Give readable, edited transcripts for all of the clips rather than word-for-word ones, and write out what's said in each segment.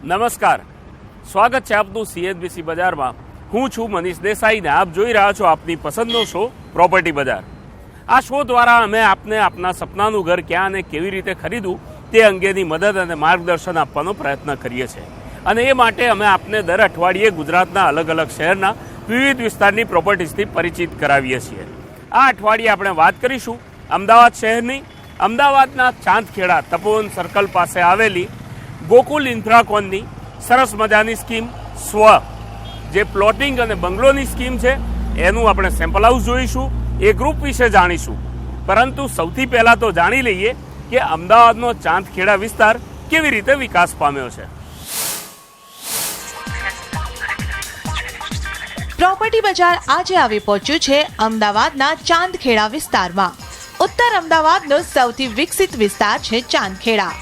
નમસ્કાર, સ્વાગત છે આપનું CNBC બજારમાં. હું છું મનીષ દેસાઈ ને આપ જોઈ રહ્યા છો આપની પસંદનો શો પ્રોપર્ટી બજાર. આ શો દ્વારા અમે આપને આપના સપનાનું ઘર ક્યાં અને કેવી રીતે ખરીદવું તે અંગેની મદદ અને માર્ગદર્શન આપવાનો પ્રયત્ન કરીએ છીએ. અને એ માટે અમે આપને દર અઠવાડિયે ગુજરાતના અલગ અલગ શહેરના વિવિધ વિસ્તારની પ્રોપર્ટીઝથી પરિચિત કરાવીએ છીએ. આ અઠવાડિયે આપણે વાત કરીશું અમદાવાદ શહેરની. અમદાવાદના ચાંદખેડા તપોવન સર્કલ પાસે આવેલી ગોકુલ ઇન્ફ્રાકોનની સરસ મજાની સ્કીમ સ્વ, જે પ્લોટિંગ અને બંગલોની સ્કીમ છે, એનું આપણે સેમ્પલ હાઉસ જોઈશું, એ ગ્રુપ વિશે જાણીશું. પરંતુ સૌથી પહેલાં તો જાણી લઈએ કે અમદાવાદનો ચાંદખેડા વિસ્તાર કેવી રીતે વિકાસ પામ્યો છે. પ્રોપર્ટી બજાર આજે આવી પહોંચ્યું છે અમદાવાદના ચાંદખેડા વિસ્તારમાં. ઉત્તર અમદાવાદનો સૌથી વિકસિત વિસ્તાર છે ચાંદખેડા.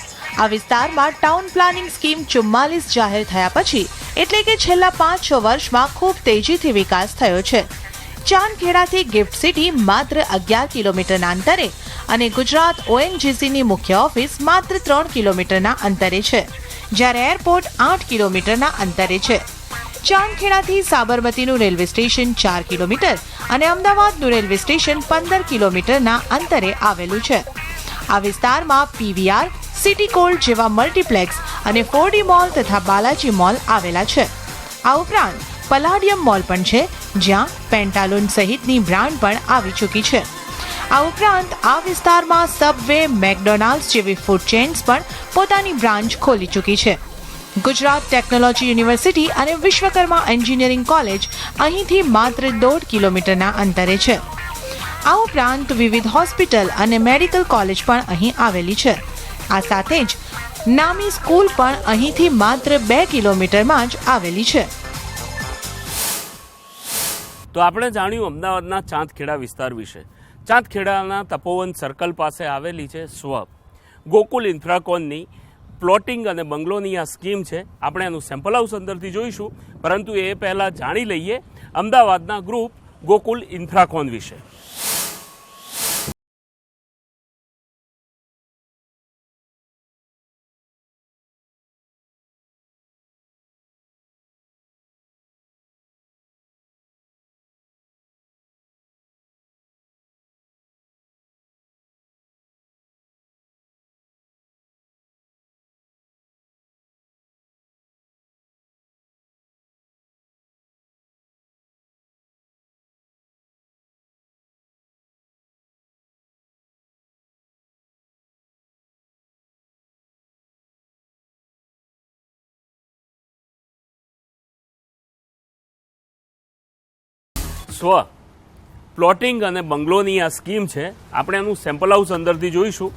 આ વિસ્તારમાં ટાઉન પ્લાનિંગ સ્કીમ 44 જાહેર થયા પછી એટલે કે છેલ્લા 5-6 વર્ષમાં ખૂબ તેજીથી વિકાસ થયો છે. ચાંદખેડાથી ગિફ્ટ સિટી માત્ર 11 કિલોમીટરના અંતરે અને ગુજરાત ONGCની મુખ્ય ઓફિસ માત્ર 3 કિલોમીટરના અંતરે છે, જ્યારે એરપોર્ટ 8 કિલોમીટરના અંતરે છે. ચાંદખેડાથી સાબરમતીનું રેલવે સ્ટેશન 4 કિલોમીટર અને અમદાવાદનું રેલવે સ્ટેશન 15 કિલોમીટરના અંતરે આવેલું છે. આ વિસ્તારમાં PVR, સિટી ગોલ્ડ જેવા મલ્ટીપ્લેક્સ અને 4D મોલ તથા બાલાજી મોલ આવેલા છે. આ ઉપરાંત પલાડિયમ મોલ પણ છે, જ્યાં પેન્ટાલુન સહિતની બ્રાન્ડ પણ આવી ચૂકી છે. આ ઉપરાંત આ વિસ્તારમાં સબવે, મેકડોનાલ્ડ્સ જેવી ફૂડ ચેઇન્સ પણ પોતાની બ્રાન્ચ ખોલી ચૂકી છે. ગુજરાત ટેકનોલોજી યુનિવર્સિટી અને વિશ્વકર્મા એન્જિનિયરિંગ કોલેજ અહીંથી માત્ર 1.5 કિલોમીટરના અંતરે છે. આ ઉપરાંત વિવિધ હોસ્પિટલ અને મેડિકલ કોલેજ પણ અહીં આવેલી છે. આ સાથે જ નામી સ્કૂલ પણ અહીંથી માત્ર 2 કિલોમીટરમાં જ આવેલી છે. તો આપણે જાણ્યું અમદાવાદના ચાંદખેડા વિસ્તાર વિશે. ચાંદખેડાના તપોવન સર્કલ પાસે આવેલી છે સ્વ, ગોકુલ ઇન્ફ્રાકોનની પ્લોટિંગ અને બંગલોની આ સ્કીમ છે. આપણે એનું સેમ્પલ હાઉસ અંદરથી જોઈશું, પરંતુ એ પહેલાં જાણી લઈએ અમદાવાદના ગ્રુપ ગોકુલ ઇન્ફ્રાકોન વિશે. સ્વ, પ્લોટિંગ અને બંગલોની આ સ્કીમ છે. આપણે એનું સેમ્પલ હાઉસ અંદરથી જોઈશું.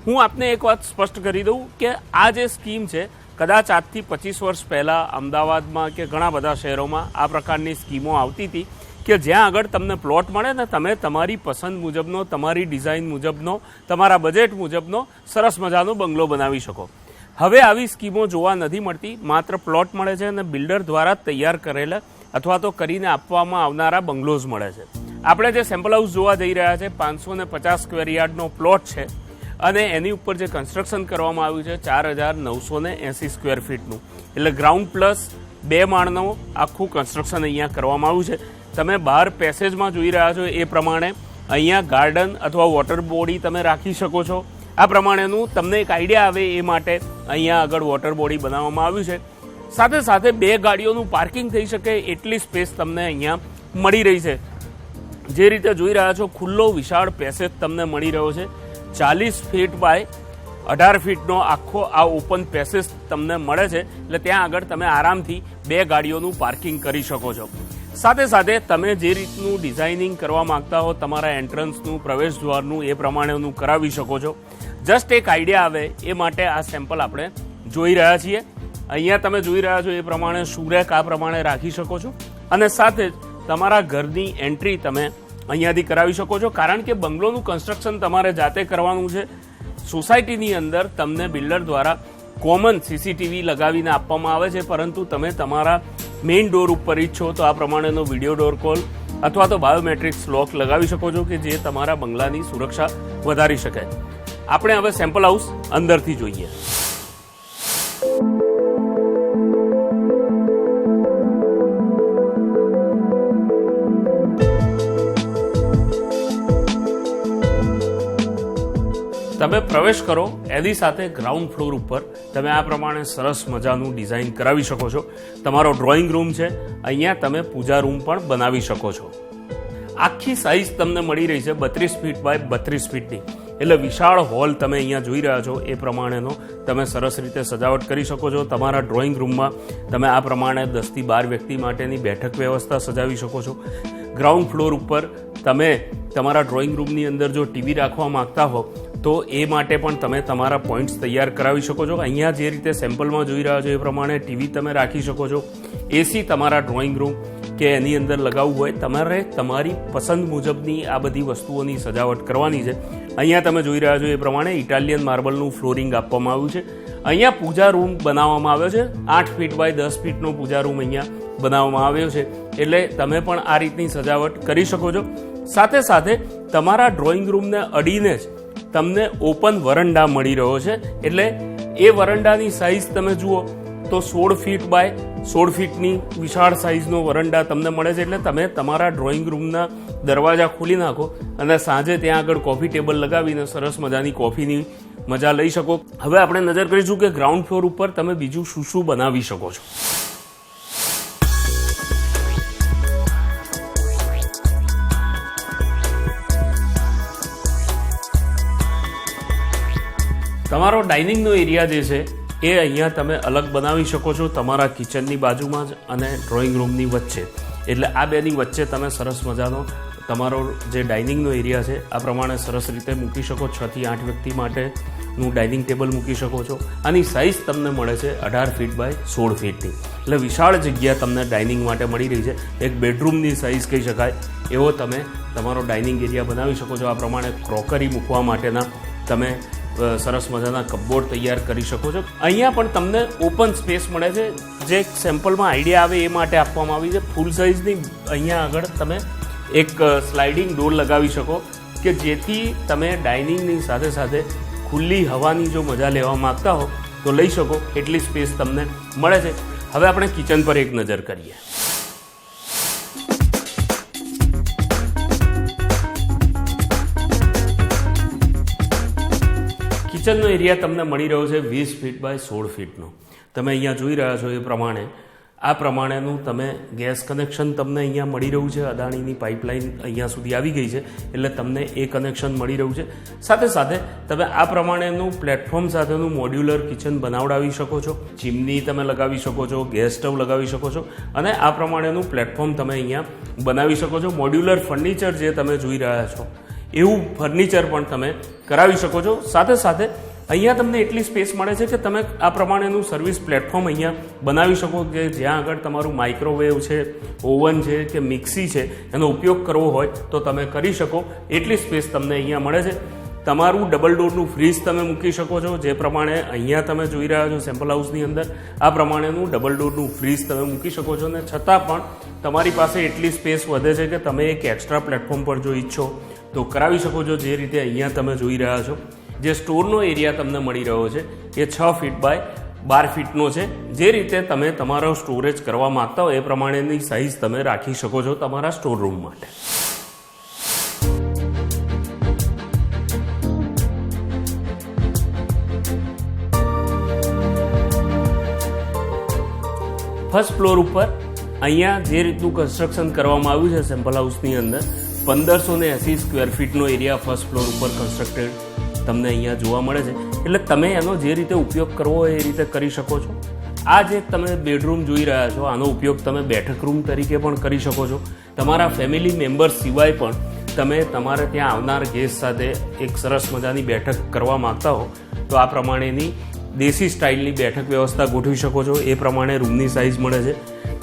હું આપને એક વાત સ્પષ્ટ કરી દઉં કે આ જે સ્કીમ છે, કદાચ આજથી 25 વર્ષ પહેલાં અમદાવાદમાં કે ઘણા બધા શહેરોમાં આ પ્રકારની સ્કીમો આવતી હતી કે જ્યાં આગળ તમને પ્લોટ મળે ને તમે તમારી પસંદ મુજબનો, તમારી ડિઝાઇન મુજબનો, તમારા બજેટ મુજબનો સરસ મજાનો બંગલો બનાવી શકો. હવે આવી સ્કીમો જોવા નથી મળતી. માત્ર પ્લોટ મળે છે અને બિલ્ડર દ્વારા તૈયાર કરેલા અથવા તો કરીને આપવામાં આવનારા બંગલોઝ મળે છે. આપણે જે સેમ્પલ હાઉસ જોવા જઈ રહ્યા છે 550 સ્ક્વેર યાર્ડનો પ્લોટ છે અને એની ઉપર જે કન્સ્ટ્રક્શન કરવામાં આવ્યું છે 4980 સ્ક્વેર ફીટનું, એટલે ગ્રાઉન્ડ પ્લસ 2 માળનું આખું કન્સ્ટ્રક્શન અહીંયા કરવામાં આવ્યું છે. તમે બહાર પેસેજમાં જોઈ રહ્યા છો એ પ્રમાણે અહીંયા ગાર્ડન અથવા વોટર બોડી તમે રાખી શકો છો. આ પ્રમાણેનું તમને એક આઈડિયા આવે એ માટે અહીંયા આગળ વોટર બોડી બનાવવામાં આવ્યું છે. સાથે સાથે 2 ગાડીઓનું પાર્કિંગ થઈ શકે એટલી સ્પેસ તમને અહીંયા મળી રહી છે. જે રીતે જોઈ રહ્યા છો ખુલ્લો વિશાળ પેસેજ તમને મળી રહ્યો છે. 40 ફીટ બાય 18 ફીટનો આખો આ ઓપન પેસેજ તમને મળે છે, એટલે ત્યાં આગળ તમે આરામથી 2 ગાડીઓનું પાર્કિંગ કરી શકો છો. સાથે સાથે તમે જે રીતનું ડિઝાઇનિંગ કરવા માંગતા હો, તમારા એન્ટ્રન્સનું, પ્રવેશ દ્વારનું, એ પ્રમાણેનું કરાવી શકો છો. જસ્ટ એક આઈડિયા આવે એ માટે આ સેમ્પલ આપણે જોઈ રહ્યા છીએ. અહીંયા તમે જોઈ રહ્યા છો એ પ્રમાણે સુરેક આ પ્રમાણે રાખી શકો છો અને સાથે જ તમારા ઘરની એન્ટ્રી તમે અહીંયાથી કરાવી શકો છો. કારણ કે બંગલોનું કન્સ્ટ્રક્શન તમારે જાતે કરવાનું છે. સોસાયટીની અંદર તમને બિલ્ડર દ્વારા કોમન CCTV લગાવીને આપવામાં આવે છે, પરંતુ તમે તમારા મેઇન ડોર ઉપર ઈચ્છો તો આ પ્રમાણેનો વિડીયો ડોર કોલ અથવા તો બાયોમેટ્રિક્સ લોક લગાવી શકો છો કે જે તમારા બંગલાની સુરક્ષા વધારી શકે. આપણે હવે સેમ્પલ હાઉસ અંદરથી જોઈએ. તમે પ્રવેશ કરો એની સાથે ગ્રાઉન્ડ ફ્લોર ઉપર તમે આ પ્રમાણે સરસ મજાનું ડિઝાઇન કરાવી શકો છો. તમારો ડ્રોઈંગ રૂમ છે, અહીંયા તમે પૂજા રૂમ પણ બનાવી શકો છો. આખી સાઇઝ તમને મળી રહી છે 32 ફીટ બાય 32 ફીટની, એટલે વિશાળ હોલ તમે અહીંયા જોઈ રહ્યા છો એ પ્રમાણેનો તમે સરસ રીતે સજાવટ કરી શકો છો. તમારા ડ્રોઈંગ રૂમમાં તમે આ પ્રમાણે 10 થી 12 વ્યક્તિ માટેની બેઠક વ્યવસ્થા સજાવી શકો છો. ગ્રાઉન્ડ ફ્લોર ઉપર તમે તમારા ડ્રોઈંગ રૂમની અંદર જો ટીવી રાખવા માંગતા હો તો એ માટે પણ તમે તમારા પોઈન્ટ્સ તૈયાર કરાવી શકો છો. અહીંયા જે રીતે સેમ્પલમાં જોઈ રહ્યા છો એ પ્રમાણે ટીવી તમે રાખી શકો છો. એસી તમારા ડ્રોઈંગ રૂમ કે એની અંદર લગાવવું હોય તમારે તમારી પસંદ મુજબની આ બધી વસ્તુઓની સજાવટ કરવાની છે. અહીંયા તમે જોઈ રહ્યા છો એ પ્રમાણે ઇટાલિયન માર્બલનું ફ્લોરિંગ આપવામાં આવ્યું છે. અહીંયા પૂજા રૂમ બનાવવામાં આવ્યો છે. 8 ફીટ બાય 10 ફીટનો પૂજા રૂમ અહીંયા બનાવવામાં આવ્યો છે, એટલે તમે પણ આ રીતની સજાવટ કરી શકો છો. સાથે સાથે તમારા ડ્રોઈંગ રૂમને અડીને જ તમને ઓપન વરંડા મળી રહ્યો છે, એટલે એ વરંડાની સાઇઝ તમે જુઓ તો 16 ફીટ બાય 16 ફીટની વિશાળ સાઇઝનો વરંડા તમને મળે છે. એટલે તમે તમારા ડ્રોઈંગ રૂમના દરવાજા ખોલી નાખો અને સાંજે ત્યાં આગળ કોફી ટેબલ લગાવીને સરસ મજાની કોફીની મજા લઈ શકો. હવે આપણે નજર કરીશું કે ગ્રાઉન્ડ ફ્લોર ઉપર તમે બીજું શું શું બનાવી શકો છો. તમારો ડાઇનિંગનો એરિયા જે છે એ અહીંયા તમે અલગ બનાવી શકો છો, તમારા કિચનની બાજુમાં જ અને ડ્રોઈંગ રૂમની વચ્ચે. એટલે આ બેની વચ્ચે તમે સરસ મજાનો તમારો જે ડાઇનિંગનો એરિયા છે આ પ્રમાણે સરસ રીતે મૂકી શકો. 6 થી 8 વ્યક્તિ માટેનું ડાઇનિંગ ટેબલ મૂકી શકો છો. આની સાઇઝ તમને મળે છે 18 ફીટ બાય 16 ફીટની, એટલે વિશાળ જગ્યા તમને ડાઇનિંગ માટે મળી રહી છે. એક બેડરૂમની સાઇઝ કહી શકાય એવો તમે તમારો ડાઇનિંગ એરિયા બનાવી શકો છો. આ પ્રમાણે ક્રોકરી મૂકવા માટેના તમે સરસ મજાના કપબોર્ડ તૈયાર કરી શકો છો. અહીંયા પણ તમને ઓપન સ્પેસ મળે છે, જે સેમ્પલમાં આઈડિયા આવે એ માટે આપવામાં આવી છે. ફૂલ સાઇઝની અહીંયા આગળ તમે એક સ્લાઇડિંગ ડોર લગાવી શકો કે જેથી તમે ડાઇનિંગની સાથે સાથે ખુલ્લી હવાની જો મજા લેવા માંગતા હો તો લઈ શકો, એટલી સ્પેસ તમને મળે છે. હવે આપણે કિચન પર એક નજર કરીએ. કિચનનો એરિયા તમને મળી રહ્યો છે 20 ફીટ બાય 16 ફીટનો. તમે અહીંયા જોઈ રહ્યા છો એ પ્રમાણે આ પ્રમાણેનું તમે ગેસ કનેક્શન તમને અહીંયા મળી રહ્યું છે. અદાણીની પાઇપલાઇન અહીંયા સુધી આવી ગઈ છે, એટલે તમને એ કનેક્શન મળી રહ્યું છે. સાથે સાથે તમે આ પ્રમાણેનું પ્લેટફોર્મ સાથેનું મોડ્યુલર કિચન બનાવડાવી શકો છો. ચીમની તમે લગાવી શકો છો, ગેસ સ્ટવ લગાવી શકો છો અને આ પ્રમાણેનું પ્લેટફોર્મ તમે અહીંયા બનાવી શકો છો. મોડ્યુલર ફર્નિચર જે તમે જોઈ રહ્યા છો એવું ફર્નિચર પણ તમે કરાવી શકો છો. સાથે સાથે અહીંયા તમને એટલી સ્પેસ મળે છે કે તમે આ પ્રમાણેનું સર્વિસ પ્લેટફોર્મ અહીંયા બનાવી શકો કે જ્યાં આગળ તમારું માઇક્રોવેવ છે, ઓવન છે કે મિક્સી છે એનો ઉપયોગ કરવો હોય તો તમે કરી શકો, એટલી સ્પેસ તમને અહીંયા મળે છે. તમારું ડબલ ડોરનું ફ્રીજ તમે મૂકી શકો છો, જે પ્રમાણે અહીંયા તમે જોઈ રહ્યા છો સેમ્પલ હાઉસની અંદર આ પ્રમાણેનું ડબલ ડોરનું ફ્રીજ તમે મૂકી શકો છો. અને છતાં પણ તમારી પાસે એટલી સ્પેસ વધે છે કે તમે એક એક્સ્ટ્રા પ્લેટફોર્મ પર જો ઈચ્છો તો કરાવી શકો છો, જે રીતે અહીંયા તમે જોઈ રહ્યા છો. જે સ્ટોરનો એરિયા તમને મળી રહ્યો છે એ 6 ફીટ બાય 12 ફીટનો છે. જે રીતે તમે તમારો સ્ટોરેજ કરવા માંગતા હો એ પ્રમાણેની સાઇઝ તમે રાખી શકો છો તમારા સ્ટોર રૂમ માટે. ફર્સ્ટ ફ્લોર ઉપર અહીંયા જે રીતનું કન્સ્ટ્રક્શન કરવામાં આવ્યું છે સેમ્પલ હાઉસની અંદર 1580 સ્ક્વેર ફીટનો એરિયા ફર્સ્ટ ફ્લોર ઉપર કન્સ્ટ્રક્ટેડ તમને અહીંયા જોવા મળે છે. એટલે તમે એનો જે રીતે ઉપયોગ કરવો હોય એ રીતે કરી શકો છો. આ જે તમે બેડરૂમ જોઈ રહ્યા છો આનો ઉપયોગ તમે બેઠક રૂમ તરીકે પણ કરી શકો છો. તમારા ફેમિલી મેમ્બર્સ સિવાય પણ તમે તમારે ત્યાં આવનાર ગેસ્ટ સાથે એક સરસ મજાની બેઠક કરવા માંગતા હો તો આ પ્રમાણેની દેશી સ્ટાઇલની બેઠક વ્યવસ્થા ગોઠવી શકો છો. એ પ્રમાણે રૂમની સાઇઝ મળે છે.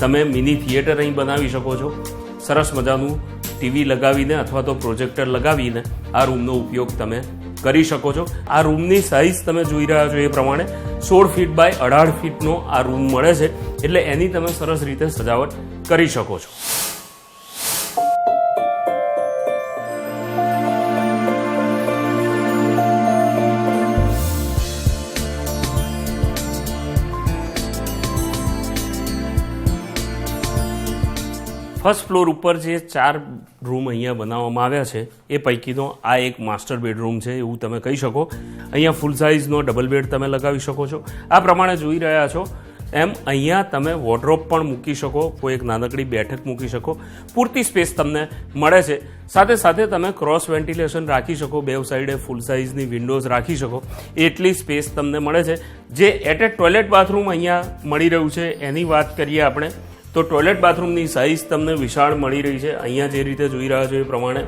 તમે મિની થિયેટર અહીં બનાવી શકો છો. સરસ મજાનું ટીવી લગાવીને અથવા તો પ્રોજેક્ટર લગાવીને આ રૂમનો ઉપયોગ તમે કરી શકો છો. આ રૂમની સાઇઝ તમે જોઈ રહ્યા છો એ પ્રમાણે 16 ફીટ બાય 18 ફીટનો આ રૂમ મળે છે, એટલે એની તમે સરસ રીતે સજાવટ કરી શકો છો. ફર્સ્ટ ફ્લોર ઉપર જે 4 રૂમ અહીંયા બનાવવામાં આવ્યા છે એ પૈકીનો આ એક માસ્ટર બેડરૂમ છે એવું તમે કહી શકો. અહીંયા ફૂલ સાઇઝનો ડબલ બેડ તમે લગાવી શકો છો. આ પ્રમાણે જોઈ રહ્યા છો એમ અહીંયા તમે વોર્ડરોબ પણ મૂકી શકો, કોઈ એક નાનકડી બેઠક મૂકી શકો, પૂરતી સ્પેસ તમને મળે છે. સાથે સાથે તમે ક્રોસ વેન્ટિલેશન રાખી શકો, બે સાઈડે ફૂલ સાઇઝની વિન્ડોઝ રાખી શકો એટલી સ્પેસ તમને મળે છે. જે એટેચ ટોયલેટ બાથરૂમ અહીંયા મળી રહ્યું છે એની વાત કરીએ આપણે તો ટોયલેટ બાથરૂમની સાઇઝ તમને વિશાળ મળી રહી છે. અહીંયા જે રીતે જોઈ રહ્યા છો એ પ્રમાણે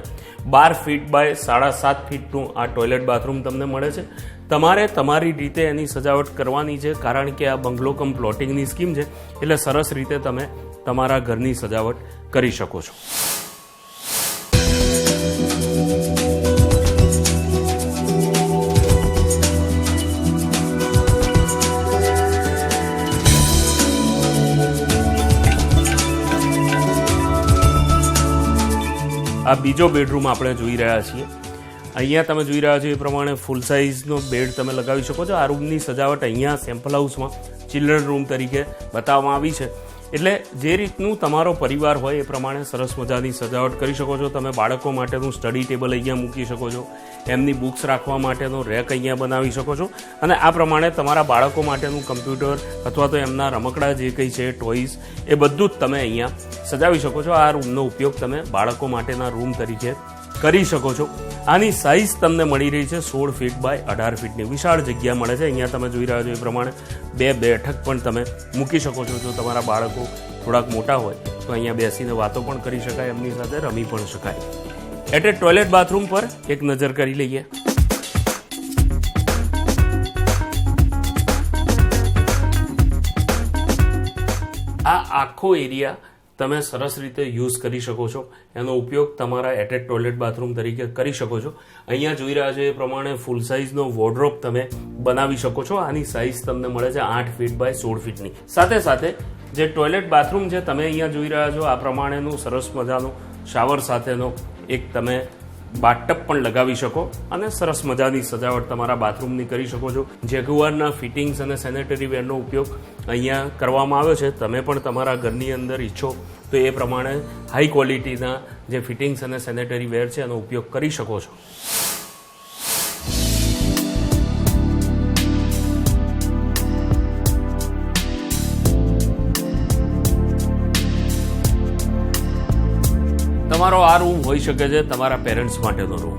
12 ફીટ બાય 7.5 ફીટનું આ ટોયલેટ બાથરૂમ તમને મળે છે. તમારે તમારી રીતે એની સજાવટ કરવાની છે, કારણ કે આ બંગલો કમ પ્લોટિંગની સ્કીમ છે એટલે સરસ રીતે તમે તમારા ઘરની સજાવટ કરી શકો છો. આ બીજો બેડરૂમ આપણે જોઈ રહ્યા છીએ. અહીંયા તમે જોઈ રહ્યા છો એ પ્રમાણે ફૂલ સાઇઝનો બેડ તમે લગાવી શકો છો. આ રૂમની સજાવટ અહીંયા સેમ્પલ હાઉસમાં ચિલ્ડ્રન રૂમ તરીકે બતાવવામાં આવી છે. એટલે જે રીતનું તમારો પરિવાર હોય એ પ્રમાણે સરસ મજાની સજાવટ કરી શકો છો. તમે બાળકો માટેનું સ્ટડી ટેબલ અહીંયા મૂકી શકો છો, એમની બુક્સ રાખવા માટેનો રેક અહીંયા બનાવી શકો છો અને આ પ્રમાણે તમારા બાળકો માટેનું કમ્પ્યુટર અથવા તો એમના રમકડા જે કંઈ છે ટોયઝ એ બધું જ તમે અહીંયા સજાવી શકો છો. આ રૂમનો ઉપયોગ તમે બાળકો માટેના રૂમ તરીકે કરી શકો છો. આની સાઇઝ તમને મળી રહી છે 16 ફીટ બાય 18 ફીટની વિશાળ જગ્યા મળે છે. અહીંયા તમે જોઈ રહ્યા છો એ પ્રમાણે 2 બેઠક પણ તમે મૂકી શકો છો. જો તમારા બાળકો થોડાક મોટા હોય તો અહીંયા બેસીને વાતો પણ કરી શકાય, એમની સાથે રમી પણ શકાય. એટેચ ટોયલેટ બાથરૂમ પર એક નજર કરી લઈએ. આ આખો એરિયા તમે સરસ રીતે યુઝ કરી શકો છો. એનો ઉપયોગ તમારા એટેચ ટોયલેટ બાથરૂમ તરીકે કરી શકો છો. અહીંયા જોઈ રહ્યા છો એ પ્રમાણે ફૂલ સાઇઝનો વોર્ડરોબ તમે બનાવી શકો છો. આની સાઇઝ તમને મળે છે 8 ફીટ બાય 16 ફીટની. સાથે સાથે જે ટોયલેટ બાથરૂમ છે તમે અહીંયા જોઈ રહ્યા છો આ પ્રમાણેનું સરસ મજાનું શાવર સાથેનો એક તમે બાથટબ પણ લગાવી શકો અને સરસ મજાની સજાવટ તમારા બાથરૂમની કરી શકો છો. જેગુઆરના ફિટિંગ્સ અને સેનેટરી વેરનો ઉપયોગ અહીંયા કરવામાં આવ્યો છે. તમે પણ તમારા ઘરની અંદર ઈચ્છો તો એ પ્રમાણે હાઈ ક્વોલિટીના જે ફિટિંગ્સ અને સેનેટરી વેર છે એનો ઉપયોગ કરી શકો છો. તમારો આ રૂમ હોઈ શકે છે તમારા પેરેન્ટ્સ માટેનો રૂમ,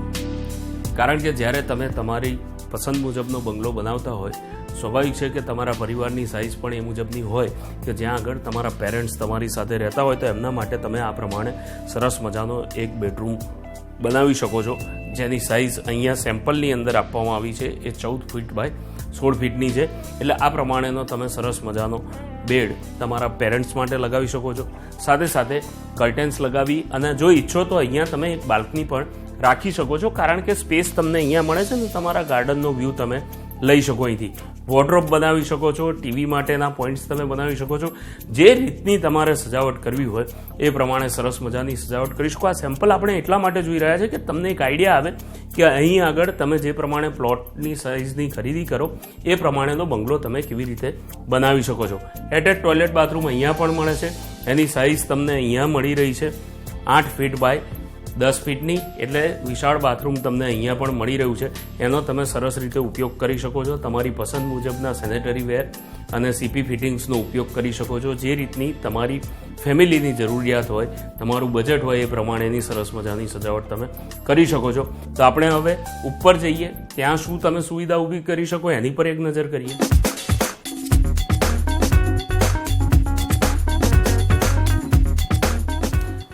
કારણ કે જ્યારે તમે તમારી પસંદ મુજબનો બંગલો બનાવતા હોય સ્વાભાવિક છે કે તમારા પરિવારની સાઇઝ પણ એ મુજબની હોય કે જ્યાં આગળ તમારા પેરેન્ટ્સ તમારી સાથે રહેતા હોય તો એમના માટે તમે આ પ્રમાણે સરસ મજાનો એક બેડરૂમ બનાવી શકો છો. જેની સાઇઝ અહીંયા સેમ્પલની અંદર આપવામાં આવી છે એ 14 ફીટ બાય 16 ફીટની છે. એટલે આ પ્રમાણેનો તમે સરસ મજાનો બેડ તમારા પેરેન્ટ્સ માટે લગાવી શકો છો. સાથે સાથે કર્ટેન્સ લગાવી અને જો ઈચ્છો તો અહીંયા તમે એક બાલ્કની પણ રાખી શકો છો, કારણ કે સ્પેસ તમને અહીંયા મળે છે ને તમારા ગાર્ડનનો વ્યૂ તમે લઈ શકો. અહીંથી વોર્ડરોબ બનાવી શકો છો, ટીવી માટેના પોઈન્ટ્સ તમે બનાવી શકો છો. જે રીતની તમારે સજાવટ કરવી હોય એ પ્રમાણે સરસ મજાની સજાવટ કરી શકો. આ સેમ્પલ આપણે એટલા માટે જોઈ રહ્યા છે કે તમને એક આઈડિયા આવે કે અહીં આગળ તમે જે પ્રમાણે પ્લોટની સાઇઝની ખરીદી કરો એ પ્રમાણેનો બંગલો તમે કેવી રીતે બનાવી શકો છો. એટેચ ટોયલેટ બાથરૂમ અહીંયા પણ મળે છે. એની સાઇઝ તમને અહીંયા મળી રહી છે 8 ફીટ બાય 10 ફીટની. એટલે વિશાળ બાથરૂમ તમને અહીંયા પણ મળી રહ્યું છે. એનો તમે સરસ રીતે ઉપયોગ કરી શકો છો. તમારી પસંદ મુજબના સેનેટરી વેર અને સીપી ફિટિંગ્સનો ઉપયોગ કરી શકો છો. જે રીતની તમારી ફેમિલીની જરૂરિયાત હોય, તમારું બજેટ હોય એ પ્રમાણેની સરસ મજાની સજાવટ તમે કરી શકો છો. તો આપણે હવે ઉપર જઈએ, ત્યાં શું તમે સુવિધા ઊભી કરી શકો એની પર એક નજર કરીએ.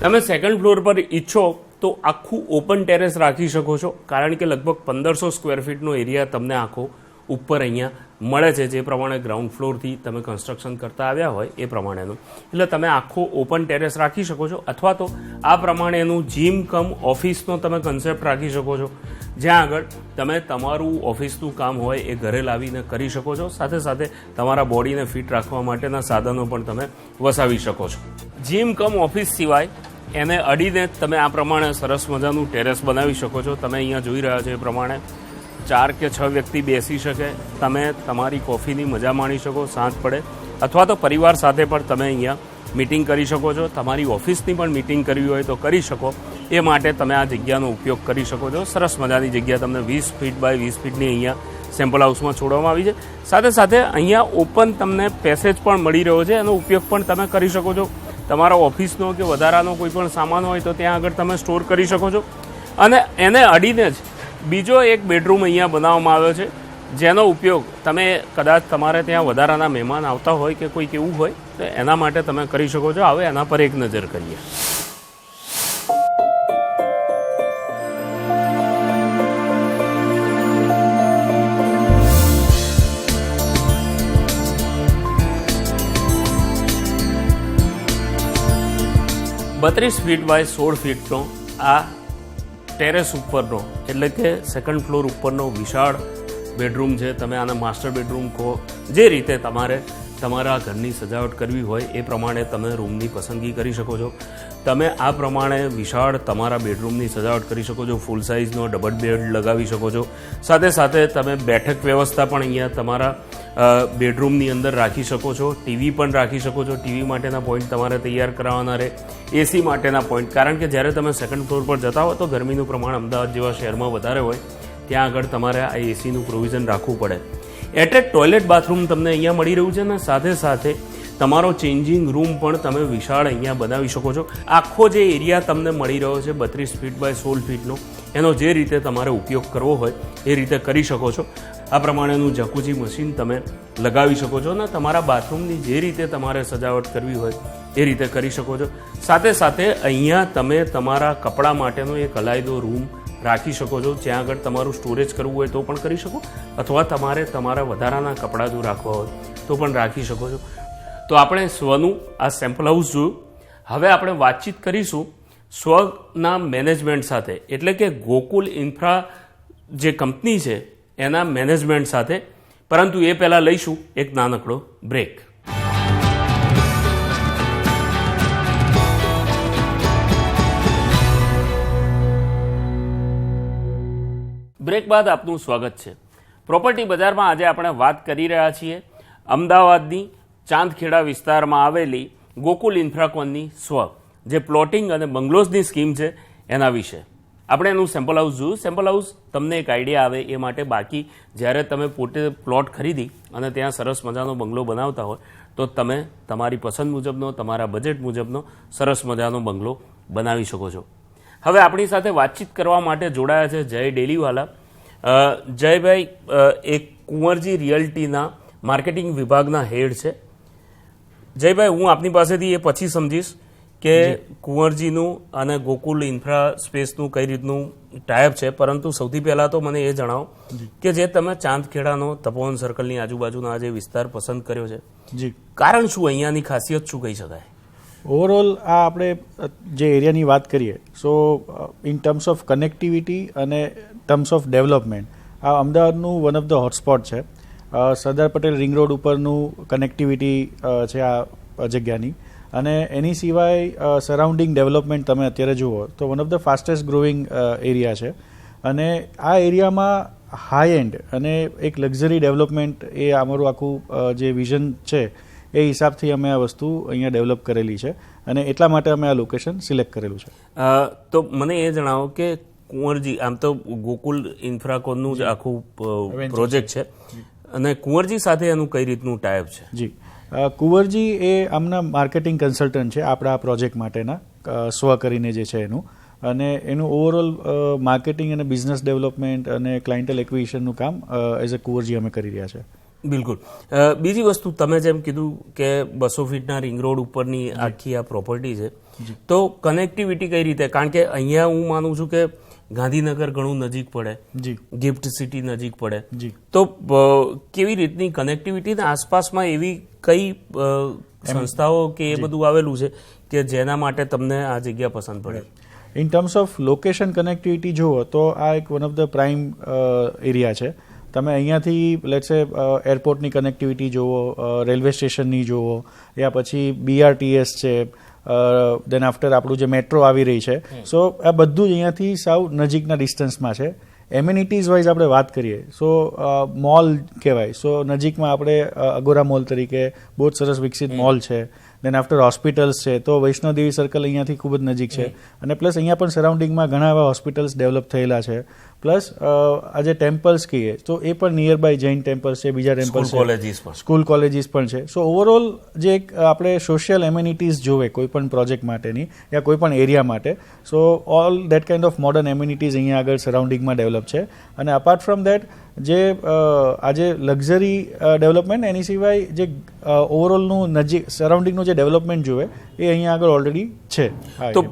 તમે સેકન્ડ ફ્લોર પર ઈચ્છો તો આખું ઓપન ટેરેસ રાખી શકો છો, કારણ કે લગભગ 1500 સ્ક્વેર ફીટનો એરિયા તમને આખો ઉપર અહીંયા મળે છે. જે પ્રમાણે ગ્રાઉન્ડ ફ્લોરથી તમે કન્સ્ટ્રક્શન કરતા આવ્યા હોય એ પ્રમાણેનું. એટલે તમે આખો ઓપન ટેરેસ રાખી શકો છો, અથવા તો આ પ્રમાણેનું જીમ કમ ઓફિસનો તમે કન્સેપ્ટ રાખી શકો છો, જ્યાં આગળ તમે તમારું ઓફિસનું કામ હોય એ ઘરે લાવીને કરી શકો છો. સાથે સાથે તમારા બોડીને ફિટ રાખવા માટેના સાધનો પણ તમે વસાવી શકો છો. જીમ કમ ઓફિસ સિવાય એને અડીને તમે આ પ્રમાણે સરસ મજાનું ટેરેસ બનાવી શકો છો. તમે અહીંયા જોઈ રહ્યા છો એ પ્રમાણે 4 કે 6 વ્યક્તિ બેસી શકે, તમે તમારી કોફીની મજા માણી શકો સાંજ પડે, અથવા તો પરિવાર સાથે પણ તમે અહીંયા મિટિંગ કરી શકો છો. તમારી ઓફિસની પણ મિટિંગ કરવી હોય તો કરી શકો. એ માટે તમે આ જગ્યાનો ઉપયોગ કરી શકો છો. સરસ મજાની જગ્યા તમને 20 ફીટ બાય 20 ફીટની અહીંયા સેમ્પલ હાઉસમાં છોડવામાં આવી છે. સાથે સાથે અહીંયા ઓપન તમને પેસેજ પણ મળી રહ્યો છે. એનો ઉપયોગ પણ તમે કરી શકો છો. તમારા ઓફિસનો કે વધારાનો કોઈ પણ સામાન હોય તો ત્યાં આગળ તમે સ્ટોર કરી શકો છો. અને એને અડીને જ બીજો એક બેડરૂમ અહીંયા બનાવવામાં આવ્યો છે, જેનો ઉપયોગ તમે કદાચ તમારે ત્યાં વધારાના મહેમાન આવતા હોય કે કોઈક એવું હોય તો એના માટે તમે કરી શકો છો. હવે એના પર એક નજર કરીએ. બત્રીસ ફીટ બાય 16 ફીટનો આ ટેરેસ ઉપરનો એટલે કે સેકન્ડ ફ્લોર ઉપરનો વિશાળ બેડરૂમ છે. તમે આને માસ્ટર બેડરૂમ કહો. જે રીતે તમારે તમારા ઘરની સજાવટ કરવી હોય એ પ્રમાણે તમે રૂમની પસંદગી કરી શકો છો. તમે આ પ્રમાણે વિશાળ તમારા બેડરૂમની સજાવટ કરી શકો છો. ફૂલ સાઇઝનો ડબલ બેડ લગાવી શકો છો. સાથે સાથે તમે બેઠક વ્યવસ્થા પણ અહીંયા તમારા બેડરૂમની અંદર રાખી શકો છો. ટીવી પણ રાખી શકો છો. ટીવી માટેના પોઈન્ટ તમારે તૈયાર કરાવવાના રહે. એસી માટેના પોઈન્ટ, કારણ કે જ્યારે તમે સેકન્ડ ફ્લોર પર જતા હો તો ગરમીનું પ્રમાણ અમદાવાદ જેવા શહેરમાં વધારે હોય, ત્યાં આગળ તમારે આ એસીનું પ્રોવિઝન રાખવું પડે. એટેચ ટોયલેટ બાથરૂમ તમને અહીંયા મળી રહ્યું છે અને સાથે સાથે તમારો ચેન્જિંગ રૂમ પણ તમે વિશાળ અહીંયા બનાવી શકો છો. આખો જે એરિયા તમને મળી રહ્યો છે 32 ફીટ બાય 16 ફીટનો, એનો જે રીતે તમારે ઉપયોગ કરવો હોય એ રીતે કરી શકો છો. આ પ્રમાણેનું જકુજી મશીન તમે લગાવી શકો છો અને તમારા બાથરૂમની જે રીતે તમારે સજાવટ કરવી હોય એ રીતે કરી શકો છો. સાથે સાથે અહીંયા તમે તમારા કપડાં માટેનો એક અલાયદો રૂમ રાખી શકો છો. જ્યાં આગળ તમારું સ્ટોરેજ કરવું હોય તો પણ કરી શકો, અથવા તમારે તમારા વધારાના કપડાં જો રાખવા હોય તો પણ રાખી શકો છો. તો આપણે સ્વનું આ સેમ્પલ હાઉસ જોયું. હવે આપણે વાતચીત કરીશું સ્વના મેનેજમેન્ટ સાથે, એટલે કે ગોકુલ ઇન્ફ્રા જે કંપની છે એના મેનેજમેન્ટ સાથે. પરંતુ એ પહેલાં લઈશું એક નાનકડો બ્રેક. બ્રેક બાદ આપનું સ્વાગત છે. પ્રોપર્ટી બજારમાં આજે આપણે વાત કરી રહ્યા છીએ અમદાવાદની ચાંદખેડા વિસ્તારમાં આવેલી ગોકુલ ઇન્ફ્રાકોનની સ્વ, જે પ્લોટિંગ અને બંગલોઝની સ્કીમ છે એના વિશે. આપણે એનું સેમ્પલ હાઉસ જોયું. સેમ્પલ હાઉસ તમને એક આઈડિયા આવે એ માટે. બાકી જ્યારે તમે પોતે પ્લોટ ખરીદી અને ત્યાં સરસ મજાનો બંગલો બનાવતા હોય તો તમે તમારી પસંદ મુજબનો, તમારા બજેટ મુજબનો સરસ મજાનો બંગલો બનાવી શકો છો. હવે આપણી સાથે વાતચીત કરવા માટે જોડાયા છે જય ડેલીવાલા. જયભાઈ એક કુંવરજી રિયલ્ટીના માર્કેટિંગ વિભાગના હેડ છે. જયભાઈ, હું આપની પાસેથી એ પછી સમજીશ કે કુંવરજીનું અને ગોકુલ ઇન્ફ્રા સ્પેસનું કઈ રીતનું ટાઈપ છે, પરંતુ સૌથી પહેલાં તો મને એ જણાવો કે જે તમે ચાંદખેડાનો તપોવન સર્કલની આજુબાજુના જે વિસ્તાર પસંદ કર્યો છે, જી, કારણ શું, અહીંયાની ખાસિયત શું કહી શકાય? ઓવરઓલ આ આપણે જે એરિયાની વાત કરીએ, સો ઇન ટર્મ્સ ઓફ કનેક્ટિવિટી અને ટર્મ્સ ઓફ ડેવલપમેન્ટ આ અમદાવાદનું વન ઓફ ધ હોટસ્પોટ છે. સરદાર પટેલ રિંગ રોડ ઉપરનું કનેક્ટિવિટી છે આ જગ્યાની. અને એની સિવાય સરાઉન્ડિંગ ડેવલપમેન્ટ તમે અત્યારે જુઓ તો one of the fastest growing area છે. અને આ એરિયામાં હાઈ એન્ડ અને એક લક્ઝરી ડેવલપમેન્ટ એ અમારું આખું જે વિઝન છે એ હિસાબથી અમે આ વસ્તુ અહીંયા ડેવલપ કરેલી છે અને એટલા માટે અમે આ લોકેશન સિલેક્ટ કરેલું છે. તો મને એ જણાવો કે કુંવરજી, આમ તો ગોકુલ ઇન્ફ્રાકોનનું જ આખું પ્રોજેક્ટ છે અને કુંવરજી સાથે એનું કઈ રીતનું ટાઈપ છે? જી, કુંવરજી એ આમના માર્કેટિંગ કન્સલ્ટન્ટ છે આપણા પ્રોજેક્ટ માટેના, સ્વ કરીને જે છે એનું. અને એનું ઓવરઓલ માર્કેટિંગ અને બિઝનેસ ડેવલપમેન્ટ અને ક્લાયન્ટલ એક્વિઝિશનનું કામ એઝ અ કુંવરજી અમે કરી રહ્યા છે. બિલકુલ. બીજી વસ્તુ, તમે જેમ કીધું કે 200 ફીટના રિંગ રોડ ઉપરની આખી આ પ્રોપર્ટી છે, તો કનેક્ટિવિટી કઈ રીતે? કારણ કે અહીંયા હું માનું છું કે ગાંધીનગર ઘણું નજીક પડે, જી, ગિફ્ટ સિટી નજીક પડે, જી, તો કેવી રીતની કનેક્ટિવિટી, આસપાસમાં એવી કઈ સંસ્થાઓ કે એ બધું આવેલું છે કે જેના માટે તમને આ જગ્યા પસંદ પડે? In terms of location connectivity જુઓ તો આ એક one of the prime area છે. તમે અહીંયાથી લેટ્સે એરપોર્ટની કનેક્ટિવિટી જુઓ, રેલવે સ્ટેશનની જુઓ, યા પછી BRTS છે, દેન આફ્ટર આપણું જે મેટ્રો આવી રહી છે. સો આ બધું જ અહીંયાથી સાવ નજીકના ડિસ્ટન્સમાં છે. એમ્યુનિટીઝ વાઇઝ આપણે વાત કરીએ સો મોલ કહેવાય. સો નજીકમાં આપણે અગોરા મોલ તરીકે બહુ જ સરસ વિકસિત મોલ છે. દેન આફ્ટર હોસ્પિટલ્સ છે તો વૈષ્ણોદેવી સર્કલ અહીંયાથી ખૂબ જ નજીક છે અને પ્લસ અહીંયા પણ સરાઉન્ડિંગમાં ઘણા એવા હોસ્પિટલ્સ ડેવલપ થયેલા છે પ્લસ આજે ટેમ્પલ્સ કહીએ તો એ પણ નિયર બાય જૈન ટેમ્પલ્સ છે, બીજા ટેમ્પલ્સ છે, સ્કૂલ કોલેજીસ પણ છે. સો ઓવરઓલ જે એક આપણે સોશિયલ એમ્યુનિટીઝ જોવે કોઈ પણ પ્રોજેક્ટ માટેની યા કોઈ પણ એરિયા માટે, સો all that kind of modern amenities અહીંયા આગળ સરાઉન્ડિંગમાં ડેવલપ છે. અને અપાર્ટ ફ્રોમ દેટ જે આજે લક્ઝરી ડેવલપમેન્ટ એની સિવાય જે ઓવરઓલનું નજીક સરાઉન્ડિંગનું જે ડેવલપમેન્ટ જોવે એ અહીંયા આગળ ઓલરેડી છે. તો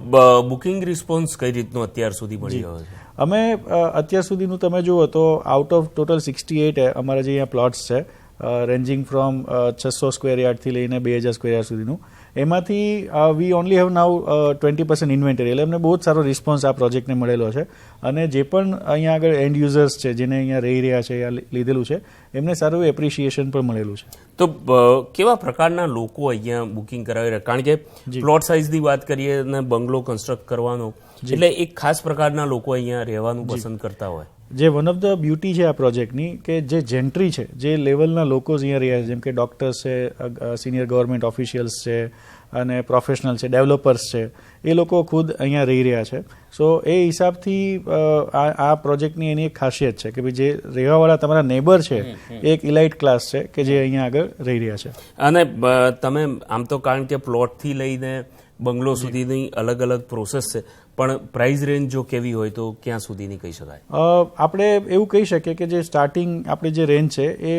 બુકિંગ રિસ્પોન્સ કઈ રીતનો અત્યાર સુધી મળી રહ્યો છે? અમે અત્યાર સુધીનું તમે જુઓ તો આઉટ ઓફ ટોટલ 68 અમારા જે અહીંયા પ્લોટ્સ છે રેન્જિંગ ફ્રોમ 600 સ્ક્વેર યાર્ડથી લઈને 2000 સ્ક્વેર યાર્ડ સુધીનું, એમાંથી વી ઓનલી હેવ નાઉ 20% ઇન્વેન્ટરી. એટલે અમને બહુ જ સારો રિસ્પોન્સ આ પ્રોજેક્ટને મળેલો છે અને જે પણ અહીંયા આગળ એન્ડ યુઝર્સ છે જેને અહીંયા રહી રહ્યા છે યા લીધેલું છે એમને સારું એપ્રિશિએશન પણ મળેલું છે. તો કેવા પ્રકારના લોકો અહીંયા બુકિંગ કરાવી રહ્યા? કારણ કે પ્લોટ સાઇઝની વાત કરીએ અને બંગલો કન્સ્ટ્રક્ટ કરવાનો એટલે એક ખાસ પ્રકારના લોકો અહીંયા રહેવાનું પસંદ કરતા હોય. જે વન ઓફ ધ બ્યુટી છે આ પ્રોજેક્ટની કે જે જેન્ટ્રી છે, જે લેવલના લોકો અહીંયા રહ્યા છે, જેમ કે ડોક્ટર્સ છે, સિનિયર ગવર્મેન્ટ ઓફિશિયલ્સ છે અને પ્રોફેશનલ છે, ડેવલપર્સ છે, એ લોકો ખુદ અહીંયા રહી રહ્યા છે. સો એ હિસાબથી આ પ્રોજેક્ટની એની એક ખાસિયત છે કે ભાઈ જે રહેવાવાળા તમારા નેબર છે એ એક ઇલાઇટ ક્લાસ છે કે જે અહીંયા આગળ રહી રહ્યા છે. અને તમે આમ તો કારણ કે પ્લોટથી લઈને બંગલો સુધીની અલગ અલગ પ્રોસેસ છે, પણ પ્રાઇસ રેન્જ જો કેવી હોય તો ક્યાં સુધીની કહી શકાય? આપણે એવું કહી શકીએ કે જે સ્ટાર્ટિંગ આપણી જે રેન્જ છે એ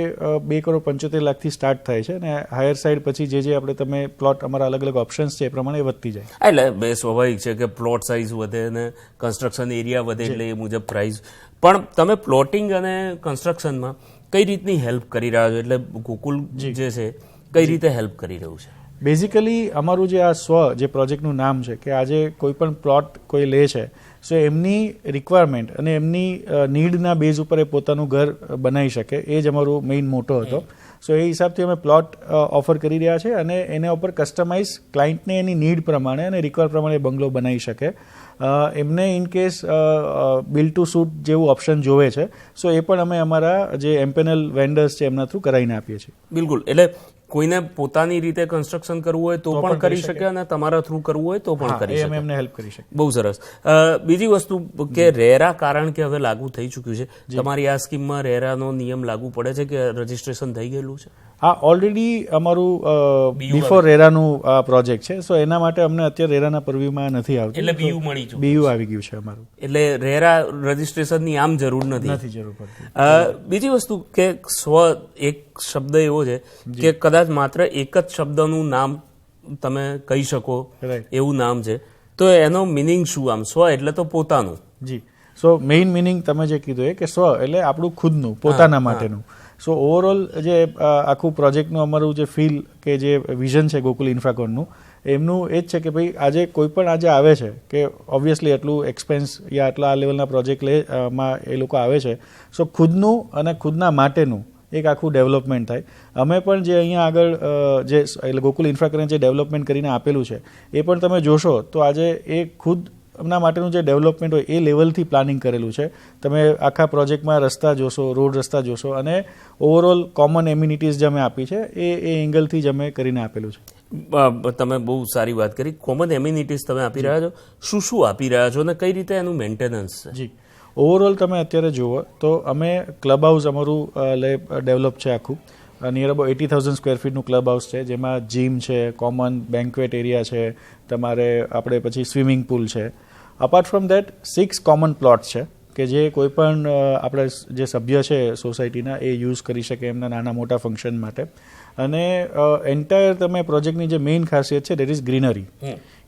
2,75,00,000 સ્ટાર્ટ થાય છે અને હાયર સાઇડ પછી જે આપણે તમે પ્લોટ અમારા અલગ અલગ ઓપ્શન્સ છે એ પ્રમાણે વધતી જાય. એટલે બે સ્વાભાવિક છે કે પ્લોટ સાઇઝ વધે અને કન્સ્ટ્રક્શન એરિયા વધે એટલે એ મુજબ પ્રાઇસ. પણ તમે પ્લોટિંગ અને કન્સ્ટ્રક્શનમાં કઈ રીતની હેલ્પ કરી રહ્યા છો? એટલે ગોકુલ જે છે કઈ રીતે હેલ્પ કરી રહ્યું છે? બેઝિકલી અમારું જે આ જે પ્રોજેક્ટનું નામ છે કે આજે કોઈ પણ પ્લોટ કોઈ લે છે સો એમની રિક્વાયરમેન્ટ અને એમની નીડના બેઝ ઉપર એ પોતાનું ઘર બનાવી શકે એ જ અમારું મેઇન મોટો હતો. સો એ હિસાબથી અમે પ્લોટ ઓફર કરી રહ્યા છે અને એના ઉપર કસ્ટમાઇઝ ક્લાયન્ટને એની નીડ પ્રમાણે અને રિક્વાયર પ્રમાણે બંગલો બનાવી શકે. એમને in case build to suit જેવું ઓપ્શન જોવે છે સો એ પણ અમે અમારા જે એમ્પેનલ વેન્ડર્સ છે એમના થ્રુ કરાવીને આપીએ છીએ. બિલકુલ. એટલે કોઈને પોતાની રીતે કન્સ્ટ્રક્શન કરવું હોય તો પણ કરી શકે અને તમારા થ્રુ કરવું હોય તો પણ કરી શકે. અમે એમને હેલ્પ કરી શકીએ. બહુ સરસ. બીજી વસ્તુ કે રેરા કારણ કે હવે લાગુ થઈ ચૂક્યું છે, તમારી આ સ્કીમમાં રેરાનો નિયમ લાગુ પડે છે કે રજીસ્ટ્રેશન થઈ ગયેલું છે? હા, ઓલરેડી અમારું બિફોર રેરાનું પ્રોજેક્ટ છે સો એના માટે અમને અત્યારે રેરાના પરવ્યુમાં નથી આવતું. એટલે બીયુ મળી ચૂક્યું, બીયુ આવી ગયું છે અમારું. એટલે રેરા રજીસ્ટ્રેશનની આમ જરૂર નથી જરૂર પડતી. બીજી વસ્તુ કે એક શબ્દ એવો છે કે કદાચ માત્ર એક જ શબ્દનું નામ તમે કહી શકો એવું નામ છે, તો એનો મિનિંગ શું? આમ સ્વ એટલે તો પોતાનું. જી. સો મેઇન મિનિંગ તમે જે કીધું એ કે સ્વ એટલે આપણું ખુદનું, પોતાના માટેનું. સો ઓવરઓલ જે આખું પ્રોજેક્ટનું અમારું જે ફીલ કે જે વિઝન છે ગોકુલ ઇન્ફ્રાકોનનું એમનું એ જ છે કે ભાઈ આજે કોઈ પણ આજે આવે છે કે ઓબ્વિયસલી એટલું એક્સપેન્સ યા આટલા આ લેવલના પ્રોજેક્ટ માં એ લોકો આવે છે સો ખુદનું અને ખુદના માટેનું એક આખું ડેવલપમેન્ટ થાય. અમે પણ જે અહીંયા આગળ જે એટલે ગોકુલ ઇન્ફ્રાકોને જે ડેવલપમેન્ટ કરીને આપેલું છે એ પણ તમે જોશો તો આજે એ ખુદ એમના માટેનું જે ડેવલપમેન્ટ હોય એ લેવલથી પ્લાનિંગ કરેલું છે. તમે આખા પ્રોજેક્ટમાં રસ્તા જોશો, રોડ રસ્તા જોશો અને ઓવરઓલ કોમન એમ્યુનિટીઝ જે અમે આપી છે એ એંગલથી જ અમે કરીને આપેલું છે. તમે બહુ સારી વાત કરી. કોમન એમ્યુનિટીઝ તમે આપી રહ્યા છો, શું શું આપી રહ્યા છો અને કઈ રીતે એનું મેન્ટેનન્સ છે? જી. ઓવરઓલ તમે અત્યારે જુઓ તો અમે ક્લબ હાઉસ અમારું ડેવલપ છે આખું. નિયર અબાઉટ 80,000 સ્ક્વેર ફીટનું ક્લબ હાઉસ છે જેમાં જીમ છે, કોમન બેન્ક્વેટ એરિયા છે, તમારે આપણે પછી સ્વિમિંગ પુલ છે. Apart from that 6 common plot છે કે જે કોઈ પણ આપણે જે સભ્ય છે સોસાયટીના એ યુઝ કરી શકે એમના નાના મોટા ફંક્શન માટે. અને એન્ટાયર તમે પ્રોજેક્ટની જે મેઇન ખાસિયત છે દેટ ઇઝ ગ્રીનરી,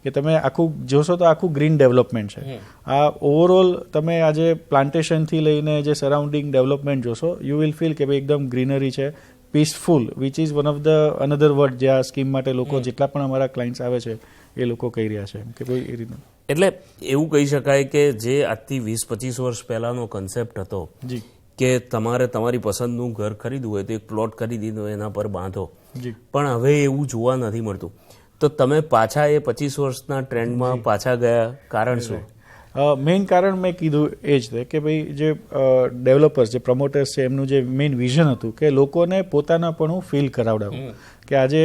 કે તમે આખું જોશો તો આખું ગ્રીન ડેવલપમેન્ટ છે. આ ઓવરઓલ તમે આજે પ્લાન્ટેશનથી લઈને જે સરાઉન્ડિંગ ડેવલપમેન્ટ જોશો યુ વિલ ફીલ કે ભાઈ એકદમ ગ્રીનરી છે, peaceful, which is one of the another word જે આ સ્કીમ માટે લોકો જેટલા પણ અમારા ક્લાયન્ટ્સ આવે છે એ લોકો કહી રહ્યા છે કે ભાઈ એ રીતનું. એટલે એવું કહી શકાય કે જે આજથી 20-25 વર્ષ પહેલાનો કન્સેપ્ટ હતો જી કે તમારે તમારી પસંદનું ઘર ખરીદવું હોય તો એક પ્લોટ ખરીદી દો, એના પર બાંધો, પણ હવે એવું જોવા નથી મળતું. તો તમે પાછા એ 25 વર્ષના ટ્રેન્ડમાં પાછા ગયા, કારણ શું? મેઇન કારણ મેં કીધું એ જ છે કે ભાઈ જે ડેવલપર્સ જે પ્રમોટર્સ છે એમનું જે મેઇન વિઝન હતું કે લોકોને પોતાનાપણું ફીલ કરાવડાવવું કે આજે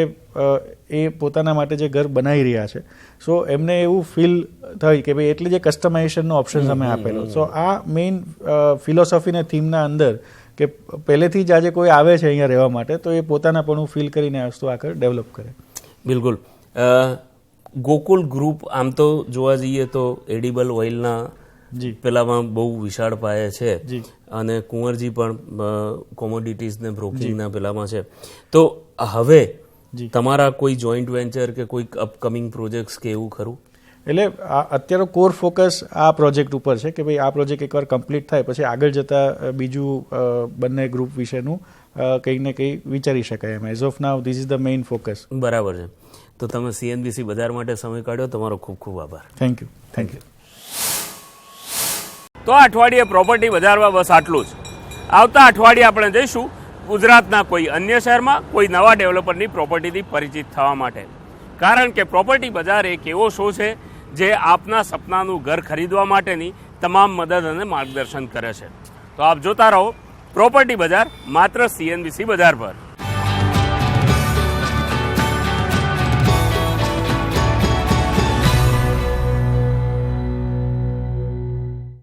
એ પોતાના માટે જે ઘર બનાવી રહ્યા છે સો એમને એવું ફીલ થાય કે ભાઈ એટલે જે કસ્ટમાઇઝેશનનો ઓપ્શન અમે આપેલો સો આ મેઇન ફિલોસોફી ને થીમના અંદર કે પહેલેથી જ આજે કોઈ આવે છે અહીંયા રહેવા માટે તો એ પોતાનાપણું ફીલ કરીને આ વસ્તુ આગળ ડેવલપ કરે. બિલકુલ. ગોકુલ ગ્રુપ આમ તો જોવા જઈએ તો એડિબલ ઓઇલના પેલામાં બહુ વિશાળ પાયે છે અને કુંવરજી પણ કોમોડિટીઝ ને બ્રોકિંગના પેલામાં છે. તો હવે તમારા કોઈ જોઈન્ટ વેન્ચર કે કોઈ અપકમિંગ પ્રોજેક્ટ્સ કે એવું ખરું? એટલે અત્યારે કોર ફોકસ આ પ્રોજેક્ટ ઉપર છે કે ભાઈ આ પ્રોજેક્ટ એકવાર કમ્પ્લીટ થાય પછી આગળ જતા બીજું બંને ગ્રુપ વિશેનું કંઈક ને કંઈ વિચારી શકાય એમ. As of now this is the main focus. બરાબર છે. તો તમે CNBC બજાર માટે સમય કાઢ્યો, તમારો ખૂબ ખૂબ આભાર. Thank you. Thank you. તો આ અઠવાડિયે પ્રોપર્ટી બજારમાં બસ આટલું જ. આવતા અઠવાડિયે આપણે જઈશું ગુજરાતના કોઈ અન્ય શહેરમાં કોઈ નવા ડેવલપરની પ્રોપર્ટીથી પરિચિત થવા માટે. કારણ કે પ્રોપર્ટી બજાર એક એવો શો છે જે આપના સપનાનું ઘર ખરીદવા માટેની તમામ મદદ અને માર્ગદર્શન કરે છે. તો આપ જોતા રહો પ્રોપર્ટી બજાર, માત્ર CNBC બજાર પર.